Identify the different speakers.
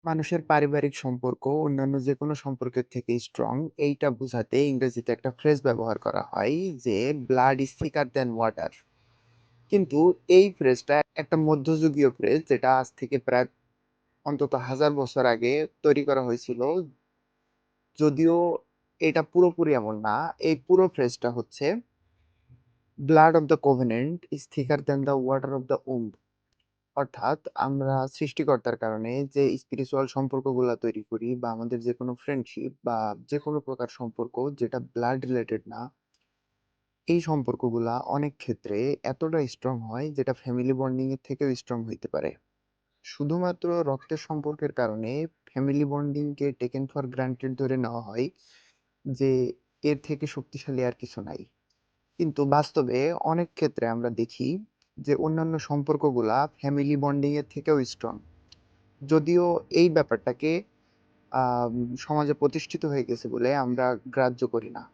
Speaker 1: মানুষের পারিবারিক সম্পর্ক অন্যান্য যেকোনো সম্পর্কের থেকে স্ট্রং এইটা বোঝাতে ইংরেজিতে একটা ফ্রেজ ব্যবহার করা হয় যে blood is thicker than water. কিন্তু এই ফ্রেজটা একটা মধ্যযুগীয় ফ্রেজ যেটা আজ থেকে প্রায় অন্তত 1000 বছর আগে তৈরি করা হয়েছিল। যদিও এটা পুরোপুরি এমন না। এই পুরো ফ্রেজটা হচ্ছে blood of the covenant is thicker than the water of the womb. অর্থাৎ আমরা সৃষ্টিকর্তার কারণে যে স্পিরিচুয়াল সম্পর্কগুলা তৈরি করি বা আমাদের যেকোনো ফ্রেন্ডশিপ বা যেকোনো প্রকার সম্পর্ক যেটা ব্লাড রিলেটেড না, এই সম্পর্কগুলা অনেক ক্ষেত্রে এতটা স্ট্রং হয় যেটা ফ্যামিলি বন্ডিং এর থেকেও স্ট্রং হইতে পারে। শুধুমাত্র রক্তের সম্পর্কের কারণে family bonding K taken for granted ধরে নেওয়া হয় যে এর থেকে শক্তিশালী আর কিছু নাই। কিন্তু বাস্তবে অনেক ক্ষেত্রে আমরা দেখি যে অন্যান্য সম্পর্কগুলা ফ্যামিলি বন্ডিং এর থেকেও স্ট্রং। যদিও এই ব্যাপারটাকে আম সমাজে প্রতিষ্ঠিত হয়ে গেছে বলে আমরা গ্রাহ্য করি না।